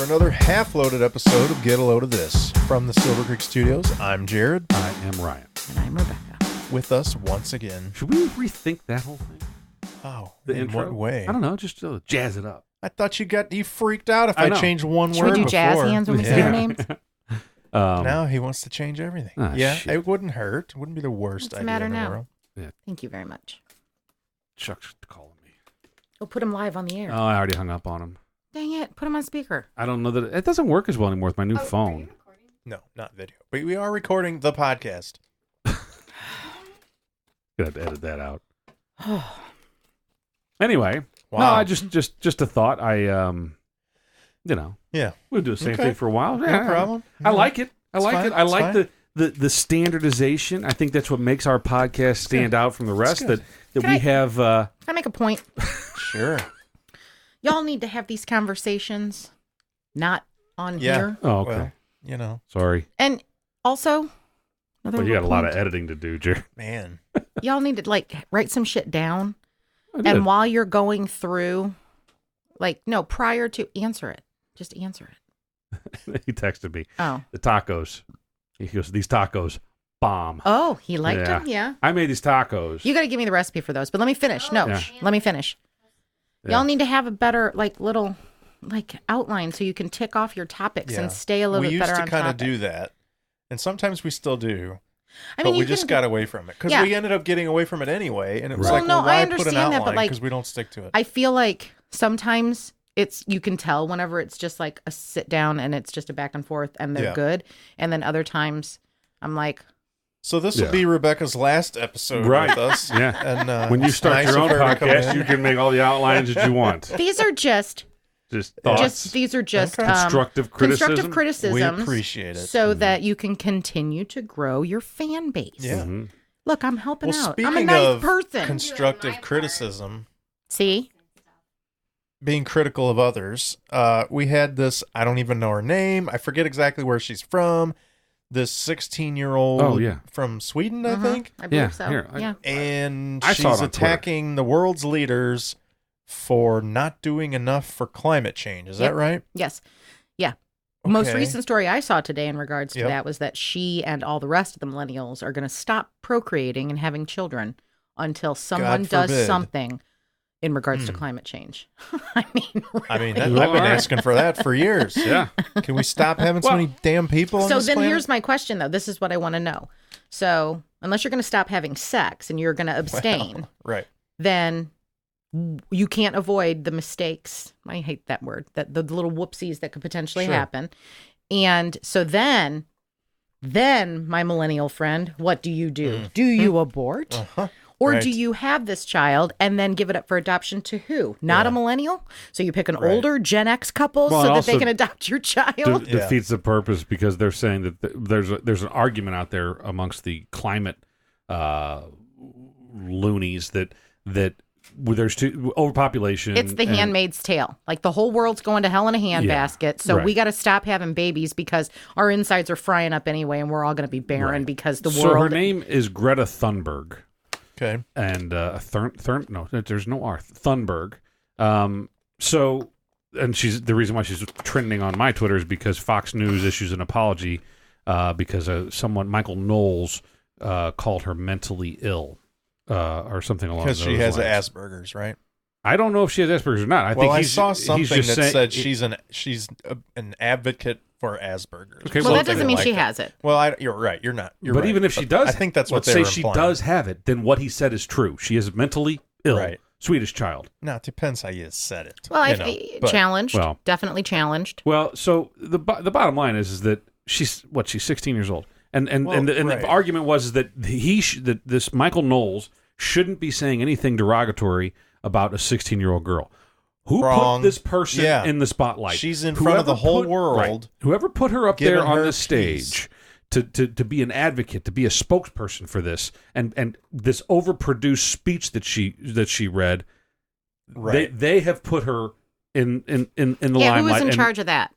for another half-loaded episode of Get a Load of This. From the Silver Creek Studios, I'm Jared. I am Ryan. And I'm Rebecca. With us once again. Should we rethink that whole thing? Oh, The in intro? what way? I don't know, just jazz it up. I thought you freaked out if I changed one Should word we do before. jazz hands when we say our names? Now he wants to change everything. Yeah, shit. it wouldn't hurt. It wouldn't be the worst What's the idea matter in the now? world. Yeah. Thank you very much. Chuck's calling me. Oh, put him live on the air. Oh, I already hung up on him. Dang it. Put him on speaker. I don't know that it doesn't work as well anymore with my new phone. No, not video. We are recording the podcast. Gonna have to edit that out. Anyway, Wow. no, I just a thought. Yeah, we'll do the same Okay. thing for a while. No Yeah, problem. I like it. I It's like fine. it. I It's like fine. the standardization. I think that's what makes our podcast stand out from the rest. good. That Can we I- have. Can I make a point? Sure. Y'all need to have these conversations not on Yeah. here. Oh, okay. Well, you know, Sorry. And also, another Well, you got a lot of point, editing to do, Jerry. man. y'all need to write some shit down. I did. And while you're going through, prior to answer it. Just answer it. He texted me. Oh. The tacos. He goes, these tacos, bomb. Oh, he liked Yeah. them? Yeah. I made these tacos. You got to give me the recipe for those. But let me finish. No, Yeah. let me finish. Yeah. Y'all need to have a better, little outline so you can tick off your topics Yeah. and stay a little We bit better used on to kind of topic. do that, and sometimes we still do. I mean, but we you just can- got away from it because Yeah. we ended up getting away from it anyway, and it was Right. like, Well, well, no, I why put an understand that, but, outline because we don't stick to it. I feel like sometimes you can tell whenever it's just like a sit down and it's just a back and forth and they're Yeah. good. And then other times I'm like, So this Yeah. will be Rebecca's last episode Right. with us. Yeah. And When you it's start nice your of own her to come podcast, in. you can make all the outlines that you want. these are just Thoughts. these are just Okay. Constructive criticism. constructive criticisms. We appreciate it. So that you can continue to grow your fan base. Yeah. Mhm. Look, I'm helping Well, out. speaking I'm a nice of person. constructive criticism, See? being critical of others, we had this, I don't even know her name. I forget exactly where she's from. This 16-year-old Oh, yeah. from Sweden, I Mhm. think. I believe Yeah, so. here, yeah. And I saw it she's on Twitter. attacking the world's leaders for not doing enough for climate change. Is Yep. that right? Yes. Yeah. Most Okay. recent story I saw today in regards to Yep. that was that she and all the rest of the millennials are going to stop procreating and having children until someone does forbid. something in regards to climate change. I mean, I mean, really. I've been are. asking for that for years. Yeah. Can we stop having so Well, many damn people on So this then planet? here's my question, though. This is what I want to know. So unless you're going to stop having sex and you're going to abstain, Right. then you can't avoid the mistakes. I hate that word. That the little whoopsies that could potentially Sure. happen. And so then my millennial friend, what do you do? Do you abort? Uh-huh. Or Right. do you have this child and then give it up for adoption to who? Not Yeah. a millennial? So you pick an Right. older Gen X couple Well, so that also they can adopt your child? Yeah. Defeats the purpose because they're saying that there's an argument out there amongst the climate loonies that there's overpopulation. It's the and- Handmaid's Tale. Like the whole world's going to hell in a handbasket. So right. we got to stop having babies because our insides are frying up anyway, and we're all going to be barren Right. because the So world. her name is Greta Thunberg. Okay. And no, there's no R. Thunberg. So, and she's the reason why she's trending on my Twitter is because Fox News issues an apology because someone, Michael Knowles, called her mentally ill or something along those Because she has lines. Asperger's, right? I don't know if she has Asperger's or not. I Well, think I he's, saw he's something that just saying, said she's an advocate for Asperger's. Okay, well, that Something doesn't mean like she that. has it. Well, you're right. You're not. You're but right. even if she does, I think that's what let's they say were she implying. does have it, then what he said is true. She is mentally ill. Right. Swedish child. No, it depends how you said it. Well, you I know, but- challenged. Well- Definitely challenged. Well, so the bottom line is that she's 16 years old, and Well, the right. argument was that that this Michael Knowles shouldn't be saying anything derogatory about a 16-year-old girl. Who Wrong. put this person Yeah. in the spotlight? She's in front of the whole world. Whoever put her up there giving on her the stage to be an advocate, to be a spokesperson for this, and this overproduced speech that she read, Right. they have put her in the Yeah, who limelight. was in and- charge of that?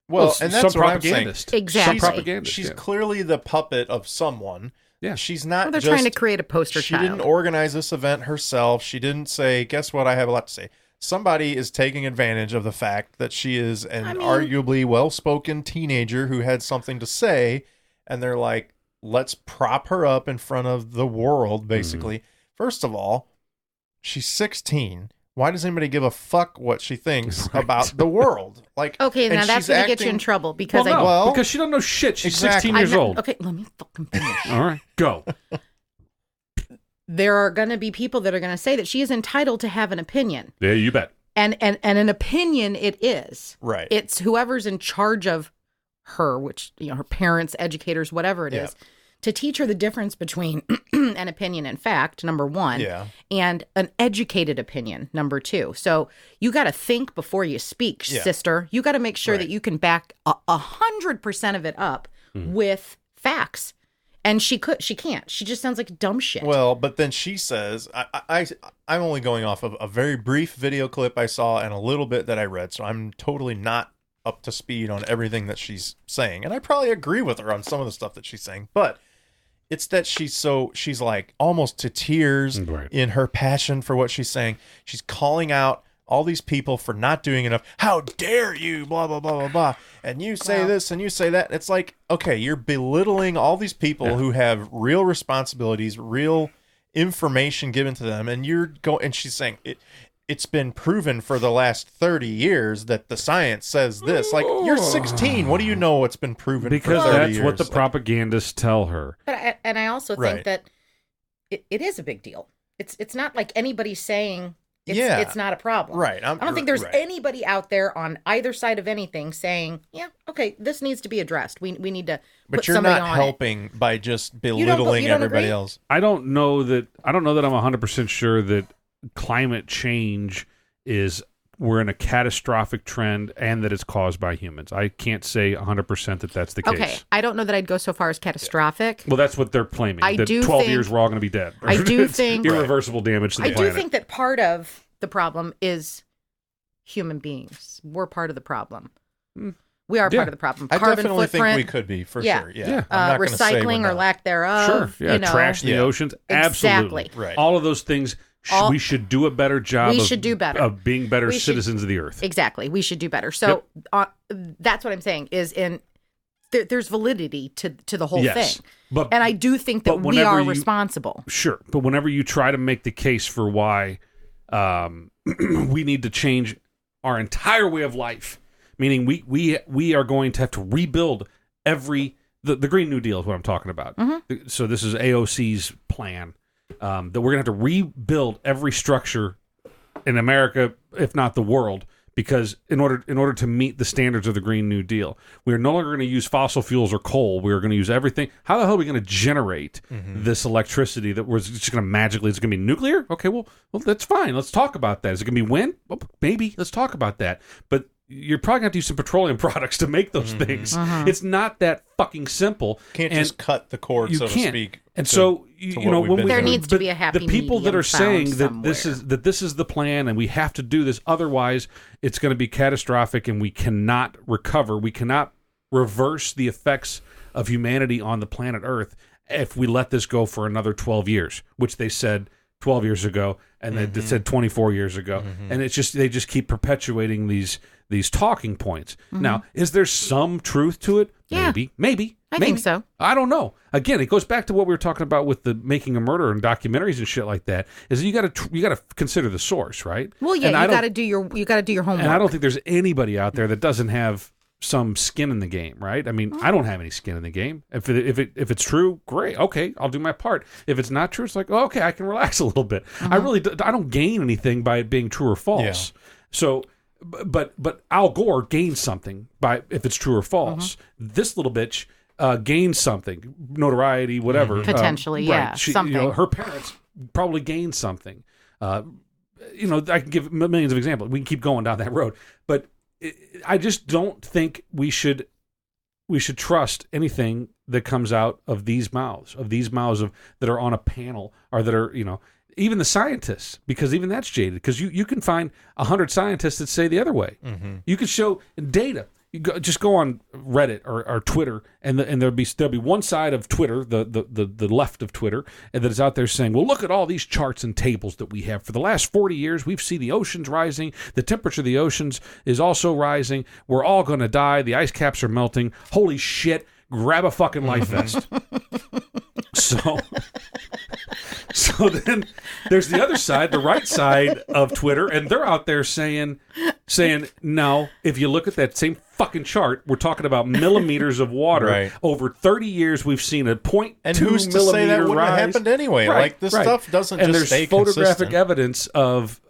Well, and that's some what I'm saying. propagandist. Exactly. Some propagandist. She's yeah. clearly the puppet of someone. Yeah. She's not Well, they're just trying to create a poster She child. didn't organize this event herself. She didn't say, guess what, I have a lot to say. somebody is taking advantage of the fact that she is an arguably well-spoken teenager who had something to say, and they're like, let's prop her up in front of the world, basically. First of all, she's 16. Why does anybody give a fuck what she thinks about the world? Like, okay, now that's going to get you in trouble because because she don't know shit. She's 16 years old. Okay, let me fucking finish. All right, go. There are going to be people that are going to say that she is entitled to have an opinion. Yeah, you bet. And an opinion it is. Right. It's whoever's in charge of her, which, her parents, educators, whatever it is, to teach her the difference between an opinion and fact, number one, and an educated opinion, number two. So you got to think before you speak, sister. You got to make sure that you can back 100% of it up with facts. And she can't. She just sounds like dumb shit. Well, but then she says, I'm only going off of a very brief video clip I saw and a little bit that I read, so I'm totally not up to speed on everything that she's saying. And I probably agree with her on some of the stuff that she's saying, but it's that she's like almost to tears in her passion for what she's saying. She's calling out all these people for not doing enough. How dare you, blah, blah, blah, blah, blah. And you say this and you say that. It's like, okay, you're belittling all these people who have real responsibilities, real information given to them. And and she's saying it's been proven for the last 30 years that the science says this. Like, you're 16. What do you know what's been proven for 30 years? Because that's what the propagandists tell her. But I also think that it is a big deal. It's not like anybody's saying it's not a problem. Right. I don't think there's anybody out there on either side of anything saying, okay, this needs to be addressed. We need to put somebody on it. But you're not helping by just belittling everybody else. I don't know that I'm 100% sure that climate change we're in a catastrophic trend and that it's caused by humans. I can't say 100% that that's the case. Okay, I don't know that I'd go so far as catastrophic. Well, that's what they're claiming. That 12 years we're all going to be dead. I do think irreversible damage to the planet. I do think that part of the problem is human beings. We're part of the problem. We are part of the problem. I Carbon definitely footprint, think we could be, for sure. Yeah. Recycling or lack thereof. Sure. Yeah. Trash in the oceans. Absolutely. Exactly. Right. All of those things. We should do a better job of being better citizens of the earth. Exactly. We should do better. So that's what I'm saying is there's validity to the whole thing. And I do think that we are responsible. Sure. But whenever you try to make the case for why we need to change our entire way of life, meaning we are going to have to rebuild the Green New Deal is what I'm talking about. So this is AOC's plan. That we're going to have to rebuild every structure in America, if not the world, because in order to meet the standards of the Green New Deal, we are no longer going to use fossil fuels or coal. We are going to use everything. How the hell are we going to generate this electricity that we're just going to magically? Is it going to be nuclear? Okay, well, that's fine. Let's talk about that. Is it going to be wind? Well, maybe. Let's talk about that. But you're probably going to have to use some petroleum products to make those things. It's not that fucking simple. Can't just cut the cord, so to speak. And so, when there needs to be a happy medium. The people that are saying that somewhere. this is the plan and we have to do this, otherwise it's going to be catastrophic and we cannot recover. We cannot reverse the effects of humanity on the planet Earth if we let this go for another 12 years, which they said 12 years ago, and they said 24 years ago. And it's just they just keep perpetuating these talking points. Now, is there some truth to it? Yeah. Maybe. I think so. I don't know. Again, it goes back to what we were talking about with the making a murder and documentaries and shit like that. Is you got to consider the source, right? Well, yeah, you got to do your homework. And I don't think there's anybody out there that doesn't have some skin in the game, right? I mean, I don't have any skin in the game. If it's true, great. Okay, I'll do my part. If it's not true, it's like, okay, I can relax a little bit. I don't gain anything by it being true or false. Yeah. So, but Al Gore gains something by if it's true or false. This little bitch gains something, notoriety, whatever. Potentially, right. Something. Her parents probably gained something. I can give millions of examples. We can keep going down that road, but I just don't think we should trust anything that comes out of these mouths that are on a panel or that are, even the scientists, because even that's jaded, because you can find 100 scientists that say the other way. You can show data. just go on Reddit or Twitter, and there'll be one side of Twitter, the left of Twitter, and that is out there saying, well, look at all these charts and tables that we have. For the last 40 years, we've seen the oceans rising. The temperature of the oceans is also rising. We're all going to die. The ice caps are melting. Holy shit. Grab a fucking life vest. So then there's the other side, the right side of Twitter, and they're out there saying, no, if you look at that same fucking chart, we're talking about millimeters of water. Right. Over 30 years, we've seen a 0.2 and who's to say that wouldn't have happened anyway? Right, like this stuff doesn't and just stay there's photographic consistent. evidence of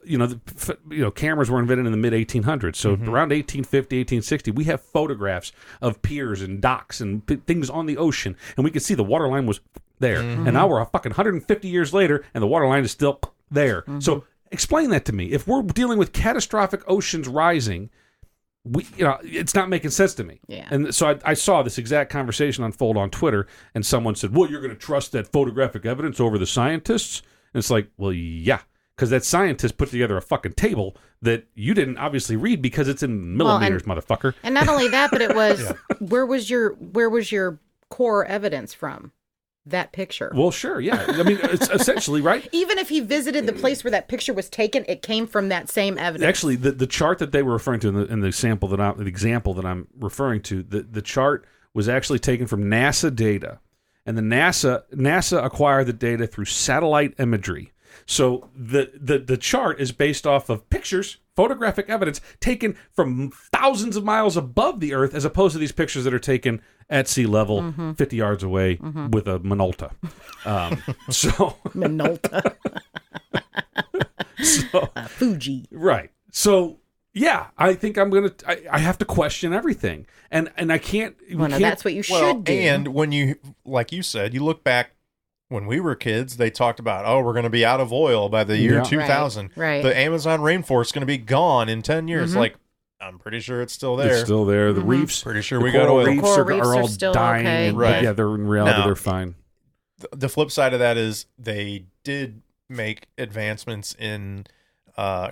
cameras were invented in the mid 1800s. So around 1850, 1860, we have photographs of piers and docks and things on the ocean, and we can see the water line was there. And now we're a fucking 150 years later, and the water line is still there. So explain that to me. If we're dealing with catastrophic oceans rising, it's not making sense to me. Yeah. And so I saw this exact conversation unfold on Twitter, and someone said, well, you're going to trust that photographic evidence over the scientists? And it's like, well, yeah, because that scientist put together a fucking table that you didn't obviously read because it's in millimeters, motherfucker. And not only that, but it was where was your core evidence from? That picture. Well, sure, yeah. I mean, it's essentially, right? Even if he visited the place where that picture was taken, it came from that same evidence. Actually, the chart that they were referring to in the example that I'm referring to, the chart was actually taken from NASA data, and the NASA acquired the data through satellite imagery. So the chart is based off of pictures, photographic evidence taken from thousands of miles above the Earth, as opposed to these pictures that are taken at sea level, 50 yards away with a Minolta. Minolta. Fuji. Right. So yeah, I think I have to question everything, and I can't. That's what you should do. And when you, like you said, you look back. When we were kids, they talked about, we're going to be out of oil by the year 2000. Right. The Amazon rainforest is going to be gone in 10 years. Like, I'm pretty sure it's still there. It's still there. The reefs. Pretty sure we got oil. The coral reefs are all still dying. okay. And, Right. Yeah, they're in reality, they're fine. The flip side of that is they did make advancements in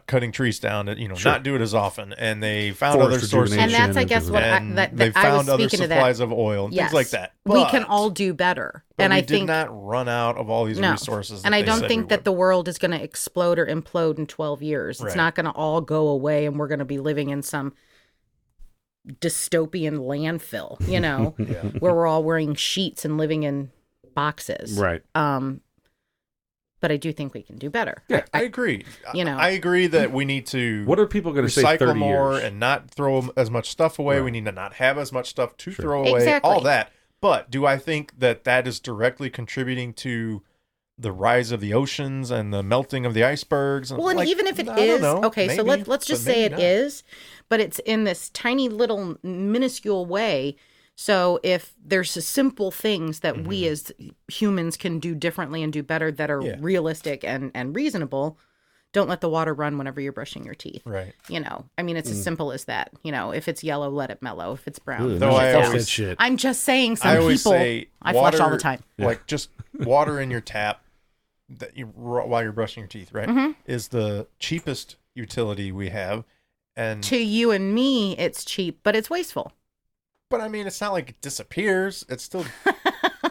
cutting trees down to not do it as often, and they found Forest other sources, and that's I guess what they found other supplies of oil and things like that. We can all do better, and I think did not run out of all these resources. And I don't think that the world is going to explode or implode in 12 years. It's not going to all go away, and we're going to be living in some dystopian landfill, where we're all wearing sheets and living in boxes, right? But I do think we can do better. Yeah, I agree. I agree that we need to. What are people going to say? Recycle 30 more years? And not throw as much stuff away. Right. We need to not have as much stuff to throw away. Exactly. All that. But do I think that is directly contributing to the rise of the oceans and the melting of the icebergs? Well, and even if it is, okay, so let's just say it is, but it's in this tiny little minuscule way. So if there's simple things that we as humans can do differently and do better that are realistic and reasonable, don't let the water run whenever you're brushing your teeth. Right. I mean, it's as simple as that. If it's yellow, let it mellow. If it's brown, though I always, shit. I'm just saying some I always people, say I water, flush all the time. Like just water in your tap that while you're brushing your teeth, right, is the cheapest utility we have. And to you and me, it's cheap, but it's wasteful. But I mean, it's not like it disappears. It's still,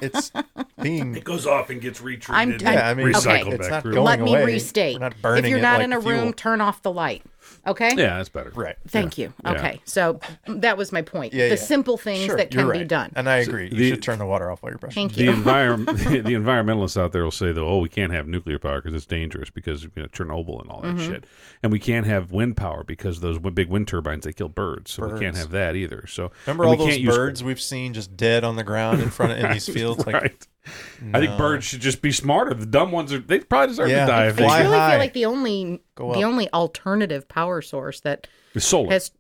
it's being. It goes off and gets retreated. Recycled okay. back through. Let me restate. We're not burning if you're not it in a fuel. room, turn off the light. Okay? Yeah, that's better. Right. Thank you. Okay. So that was my point. Yeah, the simple things that can be done. And I agree. You should turn the water off while you're brushing. Thank you. The environmentalists out there will say, though, we can't have nuclear power because it's dangerous because Chernobyl and all that shit. And we can't have wind power because those big wind turbines, they kill birds. So we can't have that either. So remember all those birds we've seen just dead on the ground in these fields? Right. No. I think birds should just be smarter. The dumb ones they probably deserve to die. I really feel like the only alternative power source that is solar. That's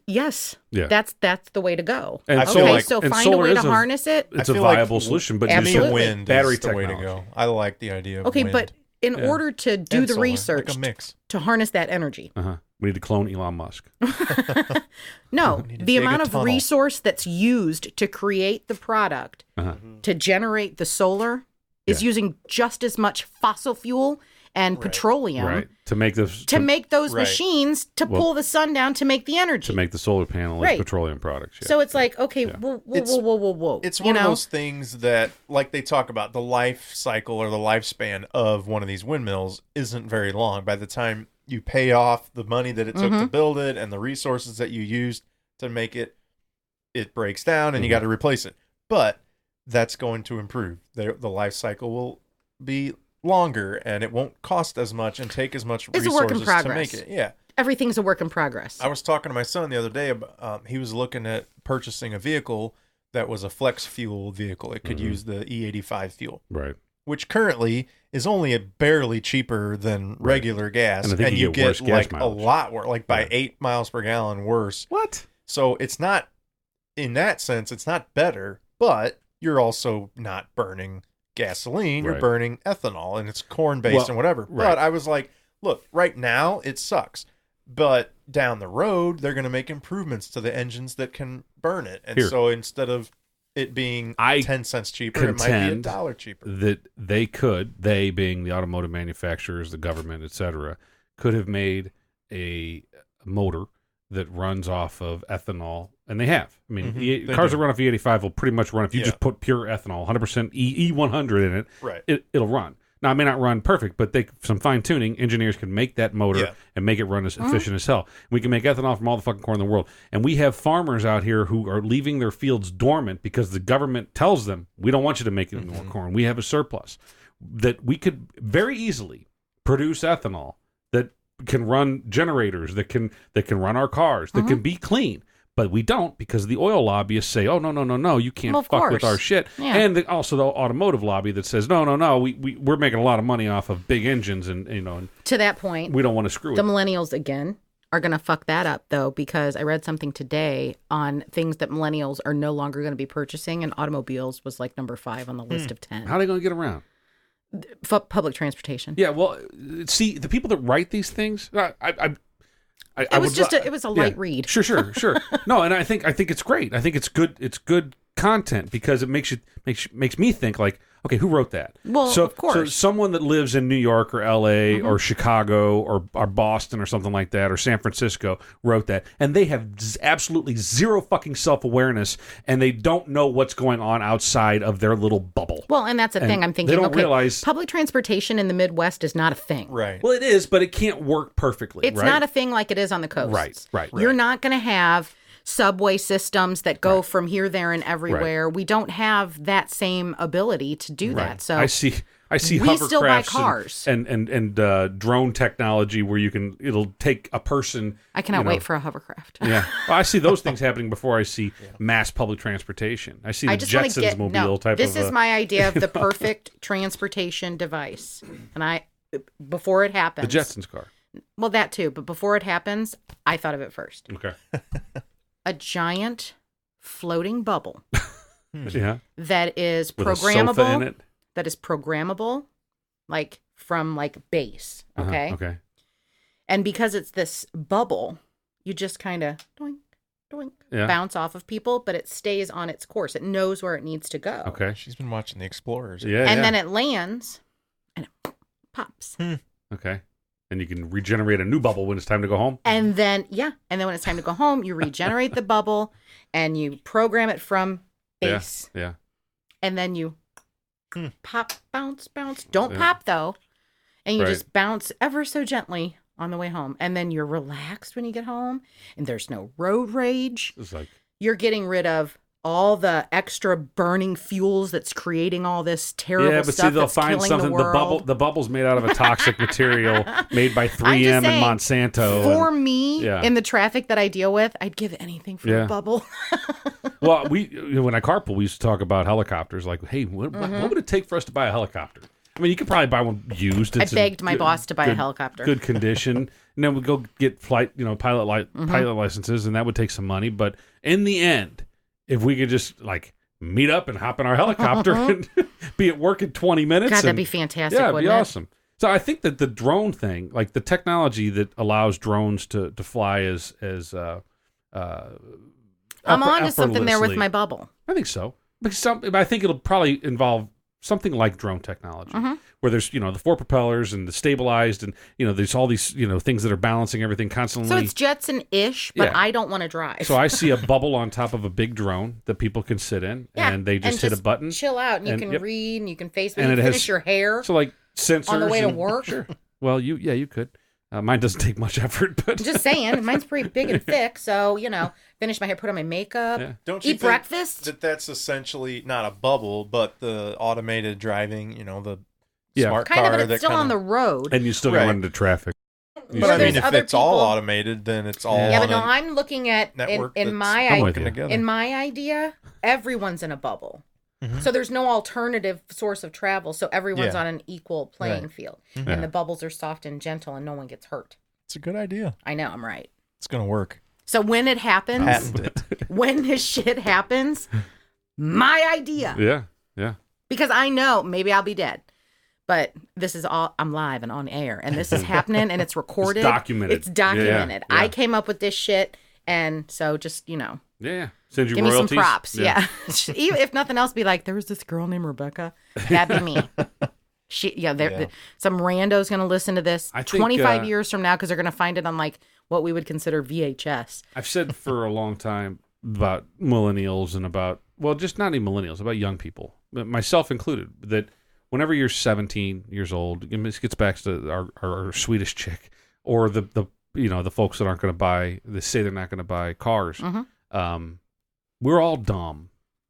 the way to go. And so find a way to harness it. It's a viable solution, but wind battery is the way to go. I like the idea of wind. But in order to do the solar, research like a mix. To harness that energy, we need to clone Elon Musk. No, the amount of resource that's used to create the product to generate the solar is using just as much fossil fuel and petroleum to make those machines to pull the sun down to make the energy. To make the solar panel as petroleum products. Yeah. So it's like, okay, whoa. It's one of those things that, like they talk about, the life cycle or the lifespan of one of these windmills isn't very long. By the time you pay off the money that it took to build it and the resources that you used to make it, it breaks down and you got to replace it. But that's going to improve. The life cycle will be longer and it won't cost as much and take as much resources to make it. Yeah. Everything's a work in progress. I was talking to my son the other day about, he was looking at purchasing a vehicle that was a flex fuel vehicle. It could use the E85 fuel. Right. Which currently is only barely cheaper than regular gas. And you get like a lot worse, like by 8 miles per gallon worse. What? So it's not, in that sense, it's not better, but you're also not burning gasoline. You're burning ethanol, and it's corn-based and whatever. Right. But I was like, look, right now it sucks. But down the road, they're going to make improvements to the engines that can burn it. And so instead of it being 10 cents cheaper, it might be $1 cheaper. That they being the automotive manufacturers, the government, etc., could have made a motor that runs off of ethanol, and they have. I mean, cars that run off E85 will pretty much run if you just put pure ethanol, 100% E100 in it. Right. It'll run. Now, it may not run perfect, but some fine tuning, engineers can make that motor and make it run as efficient as hell. We can make ethanol from all the fucking corn in the world. And we have farmers out here who are leaving their fields dormant because the government tells them, we don't want you to make any more corn. We have a surplus. That we could very easily produce ethanol that can run generators, that can run our cars, that can be clean. But we don't, because the oil lobbyists say, oh, no, you can't fuck with our shit. Yeah. And also the automotive lobby that says, no, we're making a lot of money off of big engines. And to that point, we don't want to screw it. The millennials, again, are going to fuck that up, though, because I read something today on things that millennials are no longer going to be purchasing, and automobiles was like number 5 on the list of 10. How are they going to get around? Public transportation. Yeah, well, see, the people that write these things, it was a light read. Sure. No, and I think it's great. I think it's good. It's good content because it makes me think like, okay, who wrote that? Well, of course. So someone that lives in New York or L.A. or Chicago or Boston or something like that or San Francisco wrote that, and they have absolutely zero fucking self-awareness, and they don't know what's going on outside of their little bubble. Well, and that's the thing. I'm thinking, they don't realize public transportation in the Midwest is not a thing. Right. Well, it is, but it can't work perfectly. It's not a thing like it is on the coast. Right. You're not going to have subway systems that go from here, there, and everywhere. We don't have that same ability to do that. So I see we hovercrafts still buy cars and drone technology where it'll take a person. I cannot wait for a hovercraft. Yeah, well, I see those things happening before I see mass public transportation. I see the Jetsons mobile type of. This is my idea of the perfect transportation device, and before it happens, the Jetsons car. Well, that too, but before it happens, I thought of it first. Okay. A giant floating bubble. Yeah. That is with programmable. A sofa in it. That is programmable, like from base. Okay. Okay. And because it's this bubble, you just kind of doink, doink, bounce off of people, but it stays on its course. It knows where it needs to go. Okay. She's been watching The Explorers. Yeah. And then it lands and it pops. Okay. And you can regenerate a new bubble when it's time to go home. And then when it's time to go home, you regenerate the bubble and you program it from base. Yeah. And then you pop, bounce. Don't pop, though. And you just bounce ever so gently on the way home. And then you're relaxed when you get home. And there's no road rage. It's like you're getting rid of all the extra burning fuels that's creating all this terrible stuff. Yeah, but see, they'll find something. The bubble's made out of a toxic material made by 3M and Monsanto. For me, in the traffic that I deal with, I'd give anything for a bubble. Well, when I carpool, we used to talk about helicopters. Like, hey, what would it take for us to buy a helicopter? I mean, you could probably buy one used. I begged my boss to buy a helicopter. Good condition. And then we'd go get pilot licenses, and that would take some money. But in the end, if we could just meet up and hop in our helicopter and be at work in 20 minutes. God, that'd be fantastic. Yeah, it'd be awesome. So I think that the drone thing, like the technology that allows drones to fly I'm on to something there with my bubble. I think so. Because I think it'll probably involve something like drone technology, where there's, the 4 propellers and the stabilized and, there's all these, things that are balancing everything constantly. So it's Jetson-ish, but I don't want to drive. So I see a bubble on top of a big drone that people can sit in, and they just hit a button. Chill out, and you can read, and you can Facebook, and you can finish your hair. So like sensors. On the way to work. Sure. Well, you could. Mine doesn't take much effort, but just saying, mine's pretty big and thick. So finish my hair, put on my makeup, Don't you eat breakfast. That's essentially not a bubble, but the automated driving. The smart kind car of, but it's still on the road, and you still got to run into traffic. But I mean, if it's all automated, then it's all. Yeah, but no, I'm looking at in my idea, everyone's in a bubble. So there's no alternative source of travel. So everyone's on an equal playing field. And the bubbles are soft and gentle and no one gets hurt. It's a good idea. I know, I'm right. It's going to work. So when it happens, patent it. When this shit happens, my idea. Yeah. Because I know maybe I'll be dead. But this is all, I'm live and on air. And this is happening and it's recorded. It's documented. Yeah. I came up with this shit. And so just, Yeah. Send you give royalties. me some props. Yeah. Even if nothing else, be like, there was this girl named Rebecca. That'd be me. Some rando's going to listen to this 25 years from now because they're going to find it on like what we would consider VHS. I've said for a long time about millennials and about, well, just not even millennials, about young people, myself included, that whenever you're 17 years old, and this gets back to our Swedish chick or the folks that aren't going to buy, they say they're not going to buy cars. We're all dumb,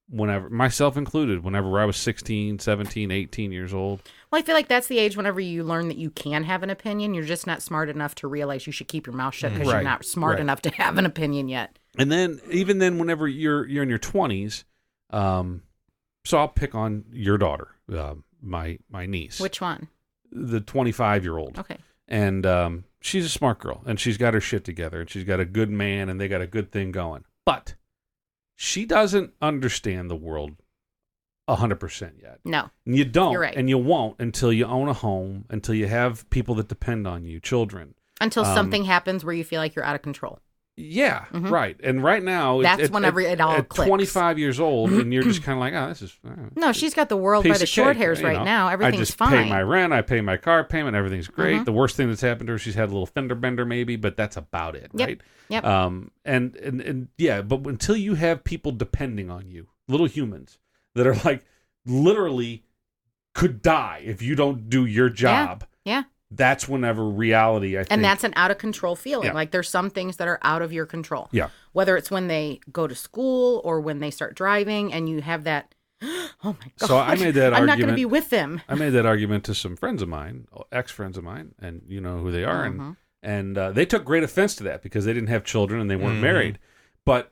whenever, myself included, whenever I was 16, 17, 18 years old. Well, I feel like that's the age whenever you learn that you can have an opinion. You're just not smart enough to realize you should keep your mouth shut because you're not smart enough to have an opinion yet. And then, even then, whenever you're in your 20s, so I'll pick on your daughter, my niece. Which one? The 25-year-old. Okay. And she's a smart girl, and she's got her shit together, and she's got a good man, and they got a good thing going. But she doesn't understand the world 100% yet. No. And you don't, You're right. and you won't until you own a home, until you have people that depend on you, children. Until something happens where you feel like you're out of control. Yeah, right. And right now, that's whenever it all at clicks. 25 years old, and you're just kind of like, this is... No, she's got the world by the short hairs right now. Everything's fine. I just pay my rent, I pay my car payment, everything's great. The worst thing that's happened to her, she's had a little fender bender maybe, but that's about it, right? Yep. And yeah, but until you have people depending on you, little humans that are like literally could die if you don't do your job. Yeah. That's whenever reality, I think. And that's an out of control feeling. Yeah. Like there's some things that are out of your control. Yeah. Whether it's when they go to school or when they start driving and you have that, oh my God. So I made that I'm argument. not going to be with them. I made that argument to some friends of mine, ex-friends of mine, and you know who they are. And they took great offense to that because they didn't have children and they weren't married. But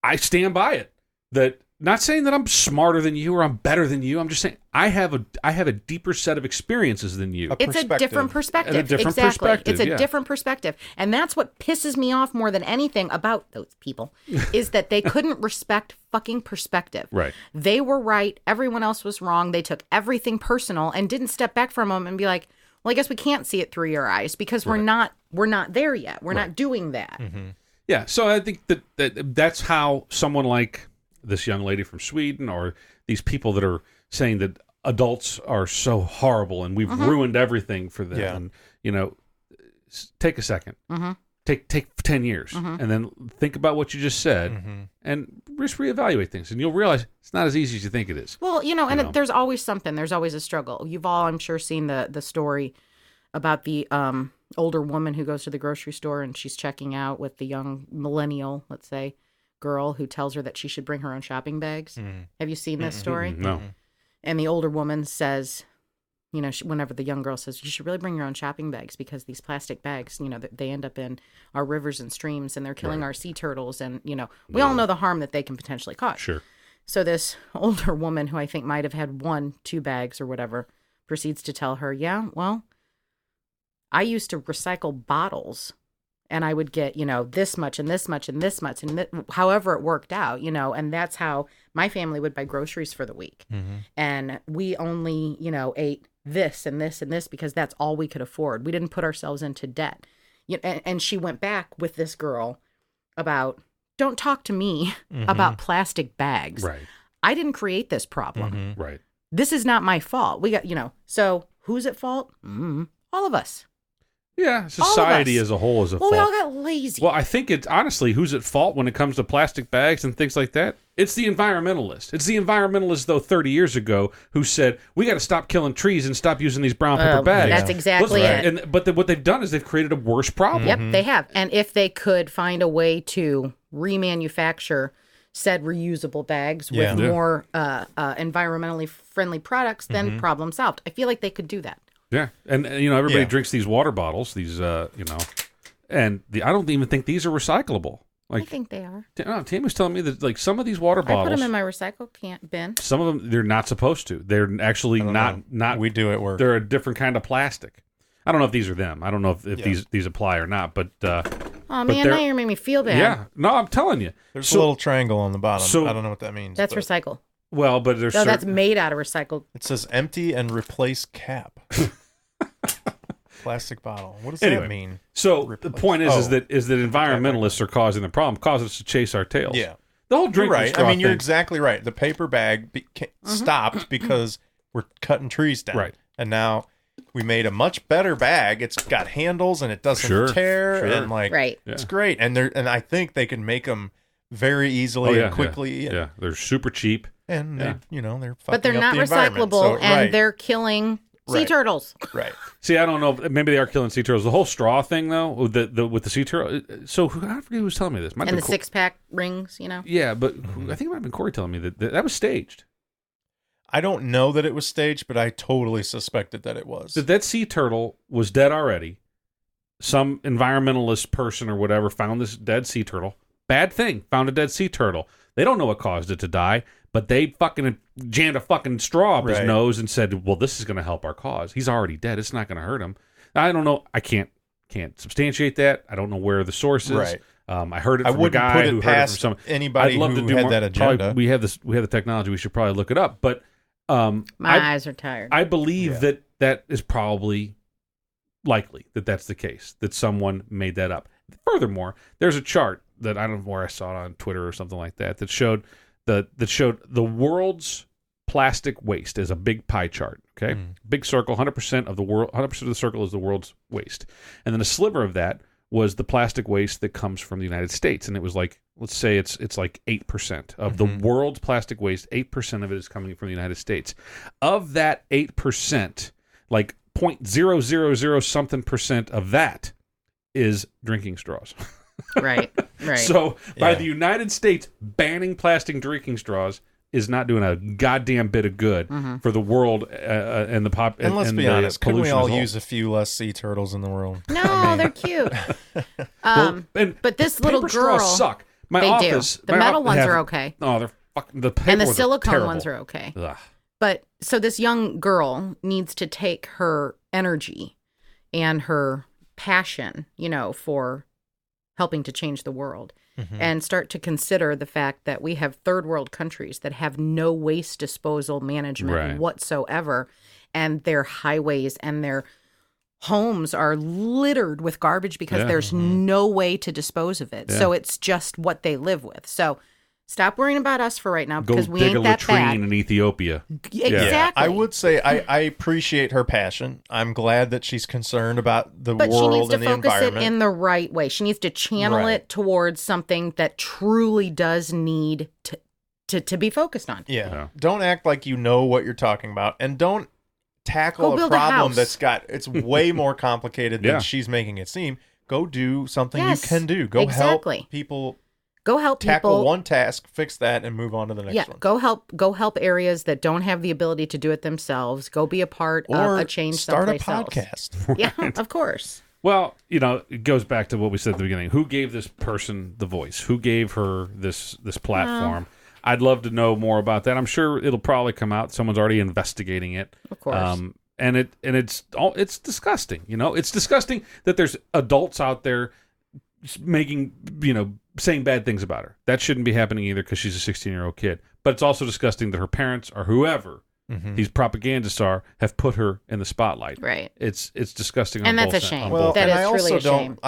I stand by it. That not saying that I'm smarter than you or I'm better than you. I'm just saying I have a deeper set of experiences than you. It's a different perspective. It's a different perspective. And that's what pisses me off more than anything about those people is that they couldn't respect fucking perspective. Right. They were right. Everyone else was wrong. They took everything personal and didn't step back from them and be like, well, I guess we can't see it through your eyes because we're not there yet. We're not doing that. Yeah. So I think that's how someone like this young lady from Sweden or these people that are saying that adults are so horrible and we've ruined everything for them. Yeah. And, take a second, take 10 years and then think about what you just said and just reevaluate things. And you'll realize it's not as easy as you think it is. Well, there's always something. There's always a struggle. You've all, I'm sure, seen the story about the older woman who goes to the grocery store and she's checking out with the young millennial, let's say, girl who tells her that she should bring her own shopping bags. Have you seen this story? No. And the older woman says, whenever the young girl says, you should really bring your own shopping bags because these plastic bags, they end up in our rivers and streams and they're killing our sea turtles. And, we all know the harm that they can potentially cause. Sure. So this older woman who I think might have had 1-2 bags or whatever proceeds to tell her, yeah, well, I used to recycle bottles. And I would get, this much and this much and this much and however it worked out, and that's how my family would buy groceries for the week. And we only, ate this and this and this because that's all we could afford. We didn't put ourselves into debt. And she went back with this girl about, don't talk to me about plastic bags. Right. I didn't create this problem. Right. this is not my fault. We got, so who's at fault? All of us. Yeah, society as a whole is at fault. We all got lazy. Well, I think it's honestly who's at fault when it comes to plastic bags and things like that. It's the environmentalists. It's the environmentalists, though, 30 years ago who said, we got to stop killing trees and stop using these brown paper bags. That's exactly it. But what they've done is they've created a worse problem. Yep, they have. And if they could find a way to remanufacture said reusable bags with more environmentally friendly products, then problem solved. I feel like they could do that. Yeah, and everybody drinks these water bottles, these and I don't even think these are recyclable. I think they are. Tammy was telling me that like some of these water bottles, I put them in my recycle bin. Some of them they're not supposed to. They're actually not. We do at work. They're a different kind of plastic. I don't know if these are them. I don't know if these apply or not. But oh man, now you're making me feel bad. Yeah, no, I'm telling you. There's a little triangle on the bottom. So, I don't know what that means. That's recycle. Well, but there's that's made out of recycled. It says empty and replace cap. Plastic bottle. What does that mean? So the point is that environmentalists are causing the problem, cause us to chase our tails. Yeah, the whole drinking straw. I mean, you're exactly right. The paper bag stopped because we're cutting trees down. Right, and now we made a much better bag. It's got handles and it doesn't tear, and it's great. And I think they can make them very easily and quickly. Yeah, they're super cheap. And they're fucking but they're not up the recyclable, and they're killing sea turtles. Right. See, I don't know. Maybe they are killing sea turtles. The whole straw thing, though, with the sea turtle. So I forget who was telling me this. And the 6-pack rings, Yeah, but I think it might have been Corey telling me that was staged. I don't know that it was staged, but I totally suspected that it was. That sea turtle was dead already. Some environmentalist person or whatever found this dead sea turtle. Bad thing. Found a dead sea turtle. They don't know what caused it to die. But they fucking jammed a fucking straw up his nose and said, well, this is going to help our cause. He's already dead. It's not going to hurt him. I don't know. I can't substantiate that. I don't know where the source is. Right. I heard it from a guy who heard it from some anybody I'd love who to do had more, that agenda. Probably, we have the technology. We should probably look it up. But my eyes are tired. I believe that is probably likely that's the case, that someone made that up. Furthermore, there's a chart that I don't know where I saw it on Twitter or something like that showed the world's plastic waste as a big pie chart. Okay, big circle, 100% of the world, 100% of the circle is the world's waste, and then a sliver of that was the plastic waste that comes from the United States, and it was like, let's say it's like 8% of the world's plastic waste. 8% of it is coming from the United States. Of that 8%, like 0.000 something percent of that is drinking straws. Right. So by the United States banning plastic drinking straws is not doing a goddamn bit of good for the world and the pop. And let's be honest, couldn't we all use a few less sea turtles in the world? No, they're cute. But this little girl, straws suck. They do. The metal ones are okay. Oh, they're fucking the paper and the silicone are ones are okay. Ugh. But so this young girl needs to take her energy and her passion, for helping to change the world and start to consider the fact that we have third world countries that have no waste disposal management whatsoever. And their highways and their homes are littered with garbage because there's no way to dispose of it. Yeah. So it's just what they live with. So stop worrying about us for right now because we ain't that bad. Go dig a latrine in Ethiopia. Exactly. Yeah, I would say I appreciate her passion. I'm glad that she's concerned about the world and the environment. But she needs to focus it in the right way. She needs to channel it towards something that truly does need to be focused on. Yeah. Don't act like you know what you're talking about, and don't tackle a problem it's way more complicated than she's making it seem. Go do something you can do. Go help people. Go help tackle people. One task, fix that, and move on to the next one. Go help areas that don't have the ability to do it themselves. Go be a part of a change someplace else. Start a podcast. Yeah, of course. Well, it goes back to what we said at the beginning. Who gave this person the voice? Who gave her this platform? I'd love to know more about that. I'm sure it'll probably come out. Someone's already investigating it. Of course. And it's disgusting. It's disgusting that there's adults out there making, saying bad things about her. That shouldn't be happening either because she's a 16-year-old kid. But it's also disgusting that her parents or whoever these propagandists have put her in the spotlight. Right. It's disgusting. And that's a shame. Well, that is truly a shame.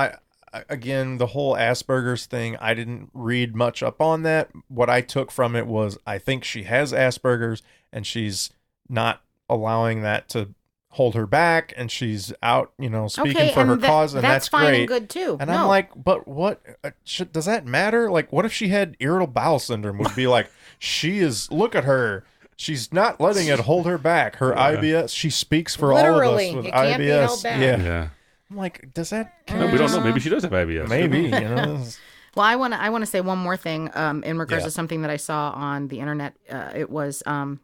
Again, the whole Asperger's thing, I didn't read much up on that. What I took from it was I think she has Asperger's and she's not allowing that to hold her back, and she's out, speaking for her cause, and that's fine great. And good too. And I'm like, but what does that matter? Like, what if she had irritable bowel syndrome? Would be like, look at her. She's not letting it hold her back. Her IBS, she speaks for Literally, all of us with it can't IBS. be held back. Yeah. I'm like, does that count? No, we don't know. Maybe she does have IBS. Maybe, Well, I want to say one more thing in regards to something that I saw on the internet. It was I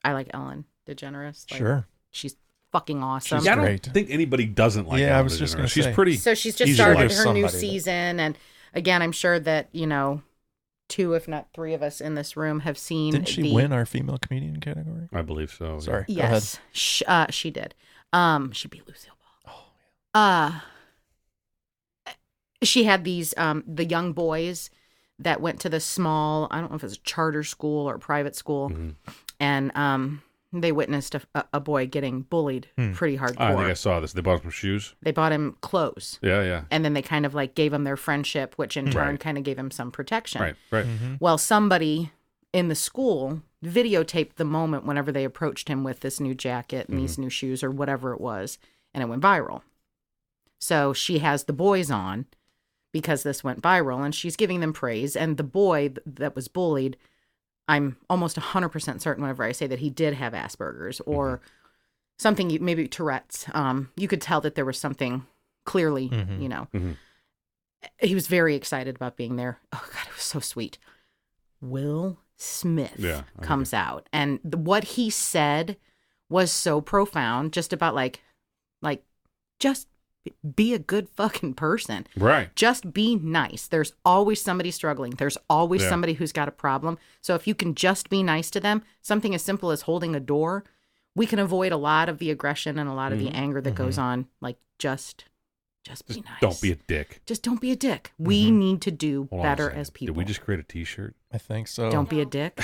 like Ellen DeGeneres. Like, sure. She's fucking awesome. Yeah, I great. don't think anybody doesn't like Yeah, Ellen I was just DeGeneres. going to She's say. pretty. So she's just easy started to her like. new Somebody season, and again, I'm sure that 2, if not 3 of us in this room have seen. Didn't she win our female comedian category? I believe so. Sorry. Yes, she did. She beat Lucille Ball. Oh, yeah. She had these the young boys that went to the small, I don't know if it was a charter school or a private school, and they witnessed a boy getting bullied pretty hardcore. I think I saw this. They bought him some shoes. They bought him clothes. Yeah. And then they kind of like gave him their friendship, which in turn kind of gave him some protection. Right. Mm-hmm. Well, somebody in the school videotaped the moment whenever they approached him with this new jacket and these new shoes or whatever it was, and it went viral. So she has the boys on because this went viral, and she's giving them praise. And the boy that was bullied, I'm almost 100% certain whenever I say that he did have Asperger's or something, maybe Tourette's. You could tell that there was something clearly, He was very excited about being there. Oh, God, it was so sweet. Will Smith comes out, and what he said was so profound, just about like just be a good fucking person. Right. Just be nice. There's always somebody struggling. There's always somebody who's got a problem. So if you can just be nice to them, something as simple as holding a door, we can avoid a lot of the aggression and a lot of the anger that goes on. Like just be nice. Don't be a dick. Just don't be a dick. We need to do better as people. Did we just create a T-shirt? I think so. Don't be a dick.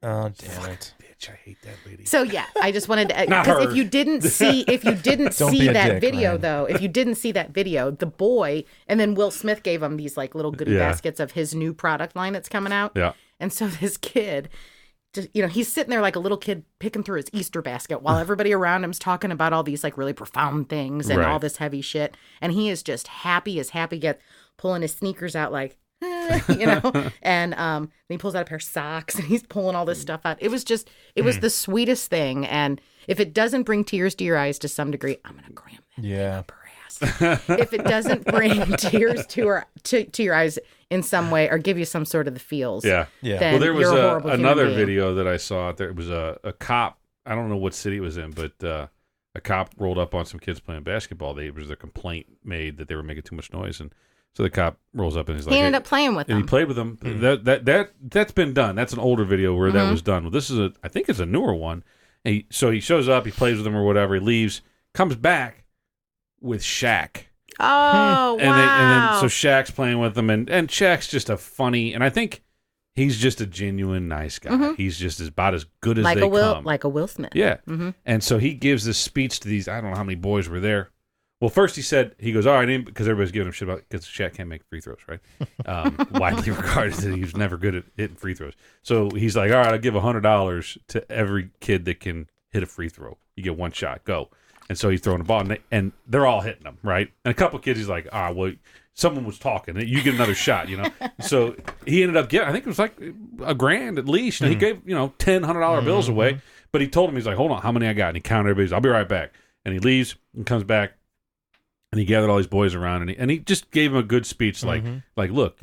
Oh, damn it. Bitch, I hate that lady. So yeah, I just wanted to, Not because her. if you didn't see Don't be a that dick, video Ryan. though, if you didn't see that video, the boy, and then Will Smith gave him these like little goodie baskets of his new product line that's coming out. Yeah. And so this kid, just, he's sitting there like a little kid picking through his Easter basket while everybody around him's talking about all these like really profound things and all this heavy shit. And he is just happy as happy gets, pulling his sneakers out like, and he pulls out a pair of socks and he's pulling all this stuff out. It was the sweetest thing. And if it doesn't bring tears to your eyes to some degree, I'm going to cram that thing up her ass. If it doesn't bring tears to your eyes in some way or give you some sort of the feels, Yeah. then Well, there was you're a horrible another human being. video that I saw out there. It was a cop. I don't know what city it was in, but a cop rolled up on some kids playing basketball. There was a complaint made that they were making too much noise, and so the cop rolls up and he's like, he ended up playing with and them. he played with them. That's been done. That's an older video where that was done. Well, this is I think it's a newer one. And so he shows up, he plays with them or whatever. He leaves, comes back with Shaq. Oh, wow. And then so Shaq's playing with them, and Shaq's just a funny, and I think he's just a genuine nice guy. He's just about as good as they come. Like a Will Smith. Yeah. And so he gives this speech to these, I don't know how many boys were there. Well, first he goes, all right, because everybody's giving him shit about, because Shaq can't make free throws, right? Widely regarded that he was never good at hitting free throws. So he's like, all right, I'll give $100 to every kid that can hit a free throw. You get one shot, go. And so he's throwing the ball, and they're all hitting them, right? And a couple of kids, he's like, well, someone was talking. You get another shot, So he ended up getting, I think it was like $1,000 at least. And he gave, $10, $100 bills away. But he told him, he's like, hold on, how many I got? And he counted everybody's, I'll be right back. And he leaves and comes back. And he gathered all these boys around, and he just gave him a good speech, like look,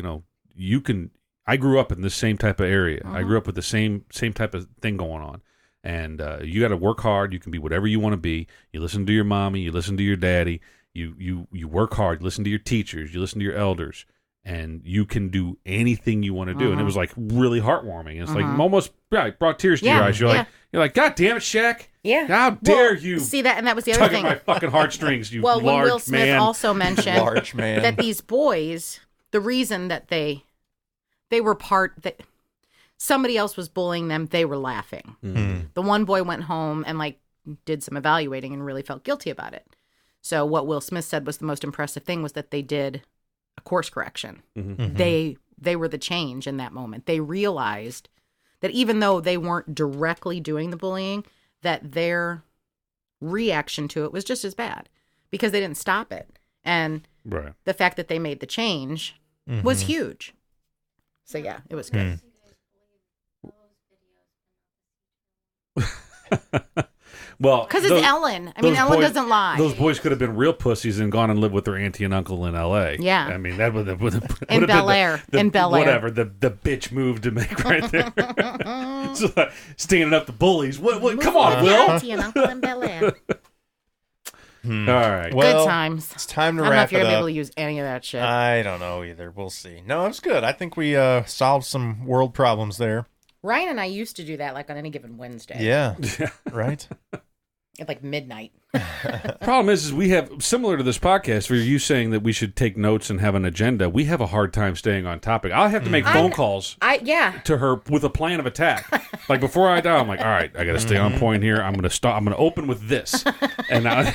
you can. I grew up in the same type of area. I grew up with the same type of thing going on, and you got to work hard. You can be whatever you want to be. You listen to your mommy. You listen to your daddy. You work hard. You listen to your teachers. You listen to your elders, and you can do anything you want to do. And it was like really heartwarming. It's like almost brought tears to your eyes. You're like, God damn it, Shaq. Yeah. How dare you see that? And that was the other tugging thing. my fucking heartstrings, you when large Will Smith man. also mentioned Large man. that these boys, the reason that they were that somebody else was bullying them, they were laughing. The one boy went home and like did some evaluating and really felt guilty about it. So what Will Smith said was the most impressive thing was that they did a course correction. They were the change in that moment. They realized that even though they weren't directly doing the bullying, that their reaction to it was just as bad because they didn't stop it. And the fact that they made the change was huge. So, yeah, it was good. Well, because it's Ellen. I mean, Ellen doesn't lie. Those boys could have been real pussies and gone and lived with their auntie and uncle in L.A. Yeah. I mean, that would have in Bel Air. In Bel Air. Whatever, the bitch move to make right there. So, standing up to bullies. What come on, Will. Auntie and uncle in Bel Air. All right. Well, good times. It's time to I don't know wrap if you're it going to be up. able to use any of that shit. I don't know either. We'll see. No, it's good. I think we solved some world problems there. Ryan and I used to do that like on any given Wednesday. Yeah. Right? At like midnight. Problem is we have, similar to this podcast, for you saying that we should take notes and have an agenda, we have a hard time staying on topic. I'll have to make phone calls to her with a plan of attack. Like before I die, I'm like, all right, I got to stay on point here. I'm going to open with this. And I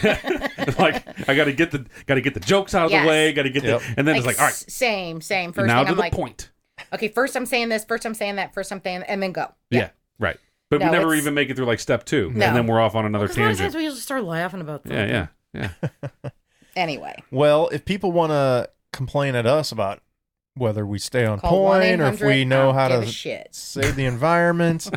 got to get the jokes out of the way, got to get and then it's like, all right. Same. First now thing to I'm the like, point. Okay, first I'm saying this, first I'm saying that, first I'm saying, and then go. Yeah, right. But we never even make it through like step 2. No. And then we're off on another tangent. Sometimes we just start laughing about things. Yeah. Anyway. Well, if people want to complain at us about whether we stay on Call point or if we know how to shit. save the environment,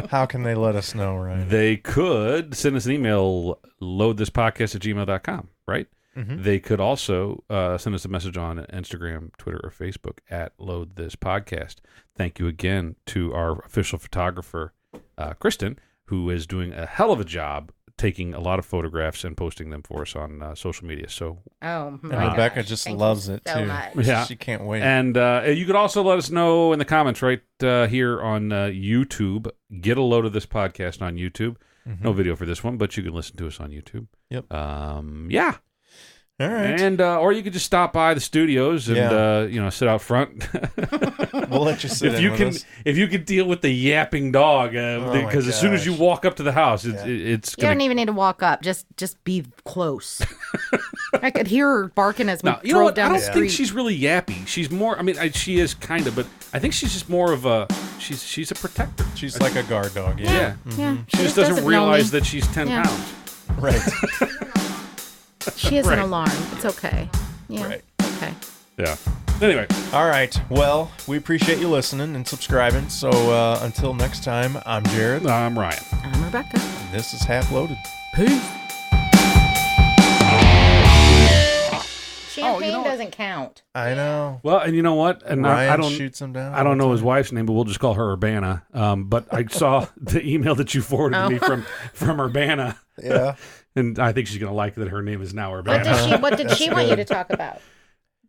how can they let us know, Ryan? They could send us an email, loadthispodcast@gmail.com, right? Mm-hmm. They could also send us a message on Instagram, Twitter, or Facebook at loadthispodcast. Thank you again to our official photographer, Kristen, who is doing a hell of a job taking a lot of photographs and posting them for us on social media. So, and Rebecca just loves it so too. Much. Yeah, she can't wait. And you could also let us know in the comments right here on YouTube. Get a load of this podcast on YouTube. No video for this one, but you can listen to us on YouTube. Yep. Yeah. All right. And or you could just stop by the studios and sit out front. We'll let you sit if you can deal with the yapping dog, because as soon as you walk up to the house, it's you don't even need to walk up. Just be close. I could hear her barking as we drove down the street. I don't think she's really yappy. She's more. I mean, she is kind of, but I think she's just more of a. She's a protector. She's like a guard dog. Yeah. She just doesn't realize that she's 10 pounds. Right. She has an alarm. It's okay. Yeah. Right. Okay. Yeah. Anyway. All right. Well, we appreciate you listening and subscribing. So until next time, I'm Jared. I'm Ryan. I'm Rebecca. And this is Half Loaded. Peace. Champagne doesn't count. I know. Well, and you know what? And Ryan I don't shoots him down. I don't know his wife's name, but we'll just call her Urbana. But I saw the email that you forwarded to me from Urbana. Yeah. And I think she's going to like that her name is now Urbana. What did she want you to talk about?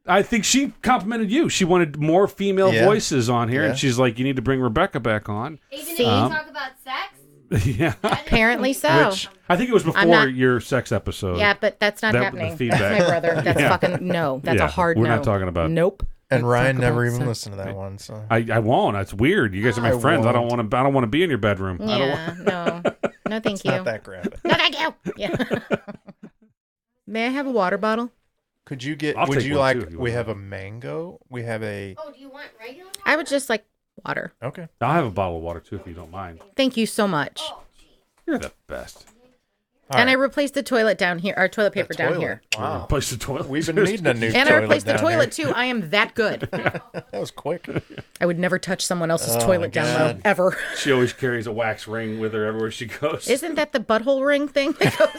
I think she complimented you. She wanted more female voices on here, and she's like, "You need to bring Rebecca back on." Even if you talk about sex. Yeah. Apparently so. Which I think it was before your sex episode. Yeah, but that's not happening. The feedback. That's my brother. That's fucking no. That's a hard no. We're not talking about. Nope. And Ryan never even listened to that one. So I won't. That's weird. You guys are my friends. Won't. I don't want to be in your bedroom. Yeah. No, thank you. not that graphic. No, thank you. Yeah. May I have a water bottle? Could you get? I'll would take you one, like? too, we have a mango. We have a. Oh, do you want regular water? I would just like water. Okay. I'll have a bottle of water too if you don't mind. Thank you so much. You're the best. I replaced the toilet down here, our toilet paper down here. Wow. Replace the toilet. We've been needing a new toilet. And I replaced the down toilet here. too. I am that good. That was quick. I would never touch someone else's toilet down low ever. She always carries a wax ring with her everywhere she goes. Isn't that the butthole ring thing that goes?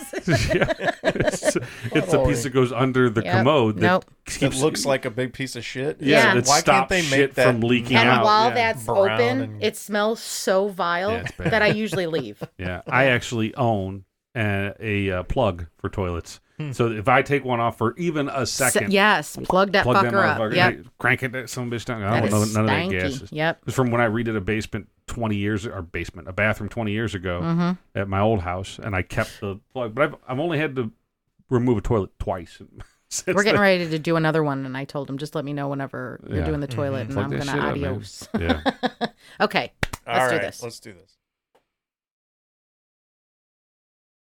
It's a piece that goes under the commode. That It looks like a big piece of shit. Yeah. That Why can't stops they shit make that from leaking And out? while that's Brown open, and- it smells so vile it's bad. that I usually leave. Yeah, I actually own a plug for toilets. So if I take one off for even a second, Yes, plug that fucker up. Yep. Crank it, some bitch down. I That don't know is none of that stanky. gas. Yep. It's from when I redid a bathroom 20 years ago at my old house, and I kept the plug. But I've only had to remove a toilet twice. We're getting ready to do another one, and I told him just let me know whenever you're doing the toilet, and Plug I'm that gonna shit up, man. adios. Yeah. Okay, All let's right, do this. let's do this.